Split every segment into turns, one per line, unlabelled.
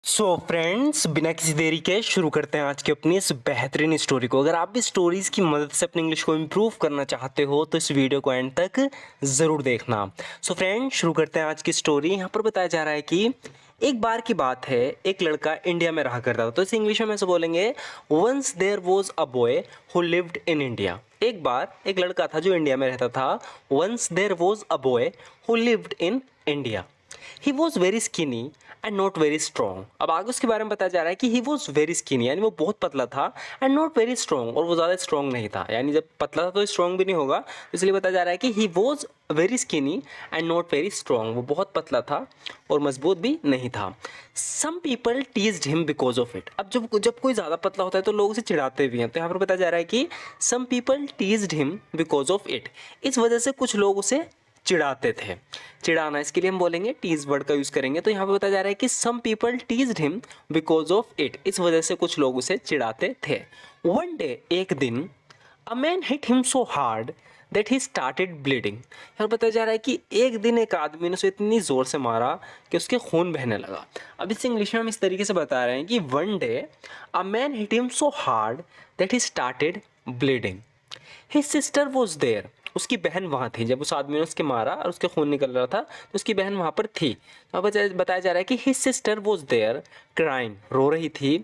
So friends, बिना किसी देरी के शुरू करते हैं आज की अपनी इस बेहतरीन स्टोरी को। अगर आप भी स्टोरीज़ की मदद से अपनी इंग्लिश को इम्प्रूव करना चाहते हो तो इस वीडियो को एंड तक ज़रूर देखना। सो फ्रेंड्स, शुरू करते हैं आज की स्टोरी। यहाँ पर बताया जा रहा है कि एक बार की बात है, एक लड़का इंडिया में रहा करता था। तो इसे इंग्लिश में ऐसे बोलेंगे, once there was a boy who lived in India. एक बार एक लड़का था जो इंडिया में रहता था। Once there was a boy who lived in India. He was very skinny and not very strong. अब आगे उसके बारे में बताया जा रहा है कि ही वॉज वेरी स्किनी, यानी वो बहुत पतला था, एंड नॉट वेरी स्ट्रॉन्ग, और वो ज़्यादा स्ट्रॉन्ग नहीं था। यानी जब पतला था तो स्ट्रॉन्ग भी नहीं होगा, इसलिए बताया जा रहा है कि he was very skinny and not very strong. वो बहुत पतला था और मजबूत भी नहीं था। Some people teased him because of it. अब जब कोई ज़्यादा पतला होता है तो लोग उसे चिढ़ाते भी हैं। तो यहाँ पर बताया जा रहा है कि some people teased him because of it. इस वजह से कुछ लोग उसे चिढ़ाते थे। चिढ़ाना, इसके लिए हम बोलेंगे टीज वर्ड का यूज़ करेंगे। तो यहाँ पे बताया जा रहा है कि some people teased him because of it. इस वजह से कुछ लोग उसे चिढ़ाते थे। वन डे, एक दिन, अ man hit him so hard that he started bleeding. यहाँ बताया जा रहा है कि एक दिन एक आदमी ने उसे इतनी ज़ोर से मारा कि उसके खून बहने लगा। अब इसे इंग्लिश में हम इस तरीके से बता रहे हैं कि one day a man hit him so hard that he started bleeding. His sister was there. उसकी बहन वहाँ थी। जब उस आदमी ने उसके मारा और उसके खून निकल रहा था तो उसकी बहन वहाँ पर थी। तो अब बताया जा रहा है कि his sister was there crying, रो रही थी,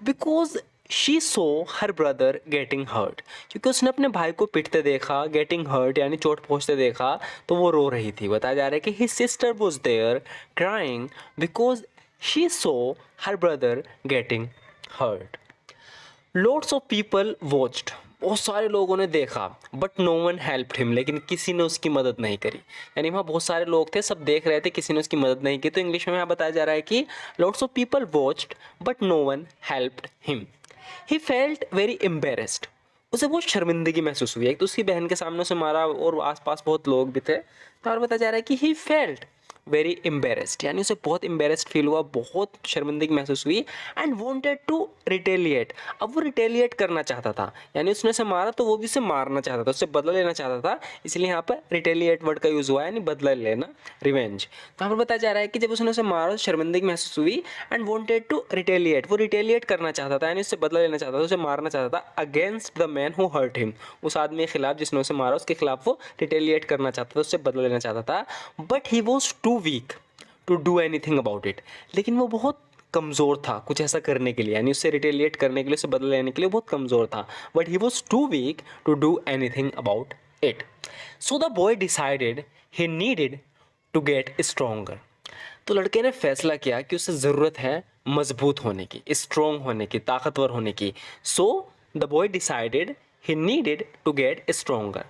because she saw her brother getting hurt. क्योंकि उसने अपने भाई को पिटते देखा, गेटिंग हर्ट यानी चोट पहुँचते देखा, तो वो रो रही थी। बताया जा रहा है कि his sister was there crying because she saw her brother getting hurt. Lots of people watched. बहुत सारे लोगों ने देखा, but no one helped him. लेकिन किसी ने उसकी मदद नहीं करी। यानी वहाँ बहुत सारे लोग थे, सब देख रहे थे, किसी ने उसकी मदद नहीं की। तो इंग्लिश में यहाँ बताया जा रहा है कि lots of people watched but no one helped him. He felt very embarrassed. उसे बहुत शर्मिंदगी महसूस हुई। एक तो उसकी बहन के सामने उसे मारा और आसपास बहुत लोग भी थे। तो और बताया जा रहा है कि ही फेल्ट वेरी एम्बेरेस्ड, यानी उसे बहुत एम्बेरेस्ड फील हुआ, बहुत शर्मिंदगी महसूस हुई। And wanted to retaliate. अब वो रिटेलिएट करना चाहता था, यानी उसने उसे मारा तो वो भी उसे मारना चाहता था, उससे बदला लेना चाहता था। इसलिए यहाँ पर रिटेलिएट वर्ड का यूज़ हुआ है, यानी बदला लेना, रिवेंज। तो यहाँ पर बताया जा रहा है कि जब उसने उसे मारा तो शर्मिंदगी महसूस हुई। एंड वॉन्टेड टू रिटेलिएट, वो रिटेलिएट करना चाहता था, यानी उससे बदला लेना चाहता था, उसे मारना चाहता था। Against the man who hurt him, उस आदमी के खिलाफ जिसने उसे मारा, उसके खिलाफ वो रिटेलिएट करना चाहता था, उससे बदला लेना चाहता था। But he was too weak to do anything about it. लेकिन वो बहुत कमज़ोर था कुछ ऐसा करने के लिए, यानी उससे रिटेलिएट करने के लिए, उससे बदला लेने के लिए बहुत कमज़ोर था। But he was too weak to do anything about it. So the boy decided he needed to get stronger. तो लड़के ने फैसला किया कि उसे ज़रूरत है मजबूत होने की, स्ट्रोंग होने की, ताकतवर होने की। So the boy decided he needed to get stronger.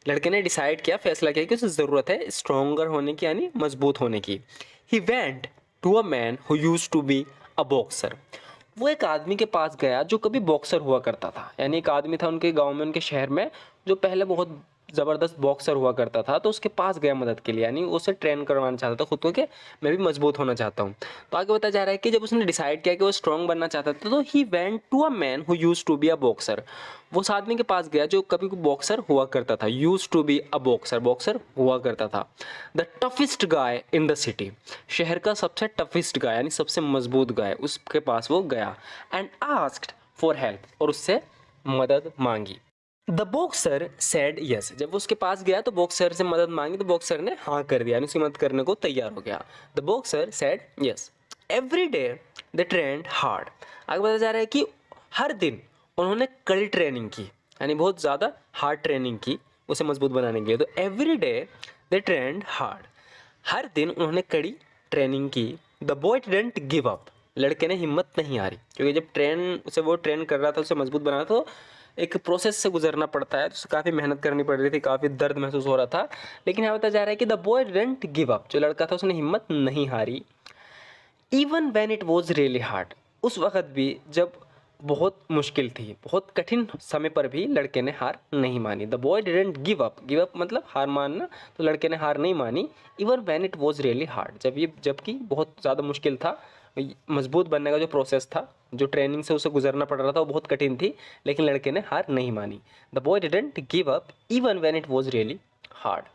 लड़के ने डिसाइड किया, फैसला किया कि उसे ज़रूरत है स्ट्रोंगर होने की, यानी मजबूत होने की। He went to a man who used to be a boxer. वो एक आदमी के पास गया जो कभी बॉक्सर हुआ करता था। यानी एक आदमी था उनके गांव में, उनके शहर में, जो पहले बहुत ज़बरदस्त बॉक्सर हुआ करता था। तो उसके पास गया मदद के लिए, यानी उसे ट्रेन करवाना चाहता था खुद को, कि मैं भी मजबूत होना चाहता हूँ। तो आगे बताया जा रहा है कि जब उसने डिसाइड किया कि वो स्ट्रॉन्ग बनना चाहता था, तो he went to a man who used to be a boxer. वो उस आदमी के पास गया जो कभी बॉक्सर हुआ करता था। Used to be a boxer, boxer हुआ करता था। The toughest guy in the city, शहर का सबसे टफेस्ट गाय, यानी सबसे मजबूत गाय, उसके पास वो गया। एंड आस्क्ड फॉर हेल्प, और उससे मदद मांगी। The boxer said yes. जब वो उसके पास गया तो बॉक्सर से मदद मांगी, तो बॉक्सर ने हाँ कर दिया, यानी उसकी मदद करने को तैयार हो गया। The boxer said yes. Every day they trained hard. आगे बताया जा रहा है कि हर दिन उन्होंने कड़ी ट्रेनिंग की, यानी बहुत ज़्यादा हार्ड ट्रेनिंग की उसे मजबूत बनाने के लिए। तो every day they trained hard, हर दिन उन्होंने कड़ी ट्रेनिंग की। The boy didn't give up. लड़के ने हिम्मत नहीं हारी, क्योंकि जब वो ट्रेन कर रहा था, उसे मजबूत बना रहा था, तो एक प्रोसेस से गुजरना पड़ता है, तो उसे काफ़ी मेहनत करनी पड़ रही थी, काफ़ी दर्द महसूस हो रहा था। लेकिन यहाँ बताया जा रहा है कि the boy didn't give up, जो लड़का था उसने हिम्मत नहीं हारी। Even when it was really hard, उस वक़्त भी जब बहुत मुश्किल थी, बहुत कठिन समय पर भी लड़के ने हार नहीं मानी। The boy didn't give up, give up मतलब हार मानना, तो लड़के ने हार नहीं मानी। Even when it was really hard, जबकि बहुत ज़्यादा मुश्किल था, मजबूत बनने का जो प्रोसेस था, जो ट्रेनिंग से उसे गुजरना पड़ रहा था, वो बहुत कठिन थी, लेकिन लड़के ने हार नहीं मानी। The boy didn't give up even when it was really hard.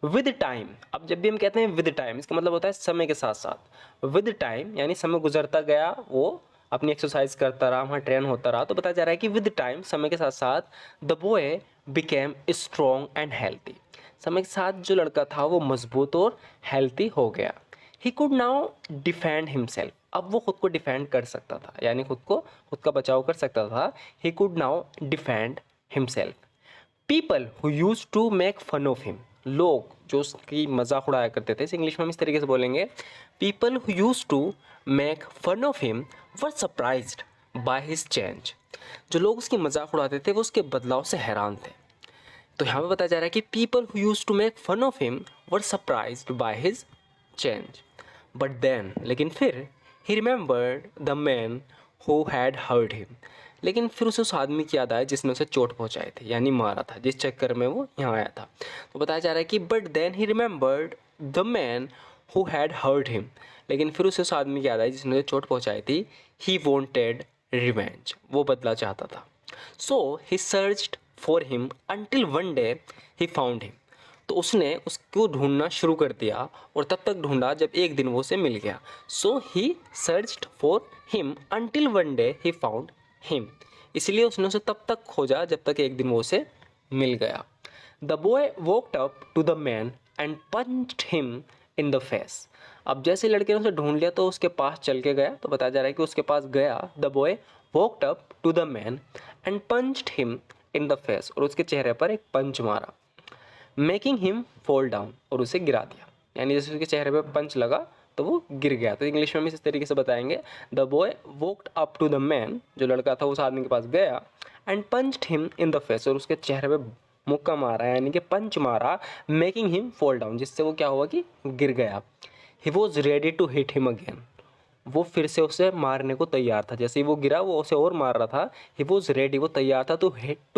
With time, अब जब भी हम कहते हैं विद टाइम, इसका मतलब होता है समय के साथ साथ। विद टाइम यानी समय गुजरता गया, वो अपनी एक्सरसाइज करता रहा, वहाँ ट्रेन होता रहा, तो बताया जा रहा है कि विद टाइम, समय के साथ साथ, the boy became strong and healthy, समय के साथ जो लड़का था वो मजबूत और हेल्थी हो गया। ही कुड नाउ डिफेंड हिमसेल्फ, अब वो खुद को डिफेंड कर सकता था, यानी खुद का बचाव कर सकता था। He could now defend himself. People who use to make fun of him, लोग जो उसकी मजाक उड़ाया करते थे, इसे इंग्लिश में हम इस तरीके से बोलेंगे, people who use to make fun of him were surprised by his change, जो लोग उसकी मजाक उड़ाते थे वो उसके बदलाव से हैरान थे। तो यहाँ पे बताया जा रहा है कि people who use to make fun of him were surprised by his change, but then, लेकिन फिर, he remembered the man who had hurt him, लेकिन फिर उसे उस आदमी की याद आया जिसने उसे चोट पहुंचाई थी, यानी मारा था, जिस चक्कर में वो यहाँ आया था। तो बताया जा रहा है कि but then he remembered the man who had hurt him, लेकिन फिर उसे उस आदमी की याद आई जिसने उसे चोट पहुंचाई थी। ही वॉन्टेड रिवेंज, वो बदला चाहता था। So he searched for him until one day he found him, तो उसने उसको ढूंढना शुरू कर दिया और तब तक ढूंढा जब एक दिन वो उसे मिल गया। So he searched for him until one day he found him, इसलिए उसने उसे तब तक खोजा जब तक एक दिन वो उसे मिल गया। The boy walked up to the man and punched him in the face, अब जैसे लड़के ने उसे ढूंढ लिया तो उसके पास चल के गया, तो बताया जा रहा है कि उसके पास गया। The boy walked up to the man and punched him in the face, और उसके चेहरे पर एक पंच मारा। मेकिंग हिम फॉल डाउन, और उसे गिरा दिया, यानी जैसे उसके चेहरे पे पंच लगा तो वो गिर गया। तो इंग्लिश में हम इस तरीके से बताएंगे, the boy walked up to the man, जो लड़का था उस आदमी के पास गया, and punched him in the face, और उसके चेहरे पे मुक्का मारा, यानी कि पंच मारा, मेकिंग हिम फॉल डाउन, जिससे वो क्या हुआ कि गिर गया। He was ready to hit him again, वो फिर से उसे मारने को तैयार था, जैसे ही वो गिरा वो उसे और मार रहा था। ही वॉज रेडी, वो तैयार था टू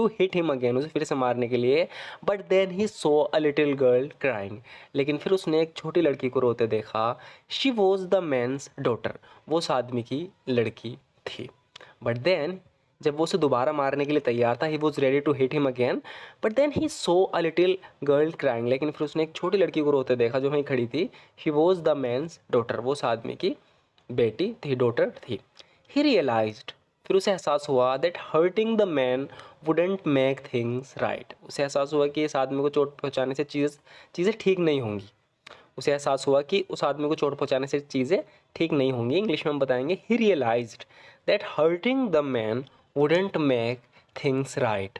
हिट हिम अगेन, उसे फिर से मारने के लिए। But then he saw a little girl crying, लेकिन फिर उसने एक छोटी लड़की को रोते देखा। She was the man's daughter, वो उस आदमी की लड़की थी। बट देन, जब वो उसे दोबारा मारने के लिए तैयार था, he was ready to hit him again, but then he saw a little girl crying, लेकिन फिर उसने एक छोटी लड़की को रोते देखा जो वहीं खड़ी थी। She was the man's daughter, वो उस आदमी की बेटी थी, डॉटर थी। ही रियलाइज्ड, फिर उसे एहसास हुआ, that hurting the man wouldn't make things right, उसे एहसास हुआ कि इस आदमी को चोट पहुंचाने से चीज़ें ठीक नहीं होंगी। उसे एहसास हुआ कि उस आदमी को चोट पहुंचाने से चीज़ें ठीक नहीं होंगी। इंग्लिश में हम बताएंगे, he realised that hurting the man wouldn't make things right.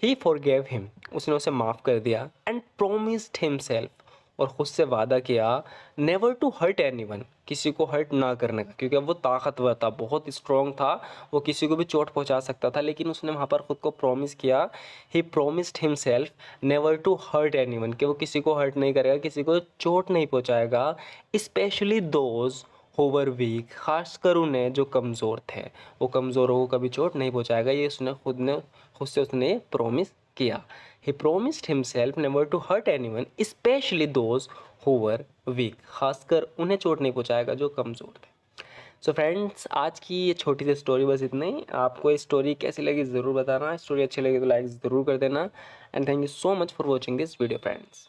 He forgave him, उसने उसे माफ़ कर दिया। एंड प्रोमिस्ड हिमसेल्फ, और खुद से वादा किया, नेवर टू हर्ट एनीवन, किसी को हर्ट ना करने का, क्योंकि अब वो ताकतवर था, बहुत स्ट्रॉन्ग था, वो किसी को भी चोट पहुंचा सकता था, लेकिन उसने वहाँ पर खुद को प्रॉमिस किया। He promised himself never to hurt anyone, कि वो किसी को हर्ट नहीं करेगा, किसी को चोट नहीं पहुँचाएगा। स्पेशली दोज होवर वीक, खासकर उन्हें जो कमज़ोर थे, वो कमज़ोरों को कभी चोट नहीं पहुँचाएगा, ये उसने खुद से उसने प्रॉमिस किया। He promised himself never to hurt anyone, especially those who were weak, खासकर उन्हें चोट नहीं पहुँचाएगा जो कमज़ोर थे। सो फ्रेंड्स, आज की ये छोटी सी स्टोरी बस इतना ही। आपको ये स्टोरी कैसी लगी ज़रूर बताना, स्टोरी अच्छी लगी तो लाइक ज़रूर कर देना। And thank you so much for watching this video friends.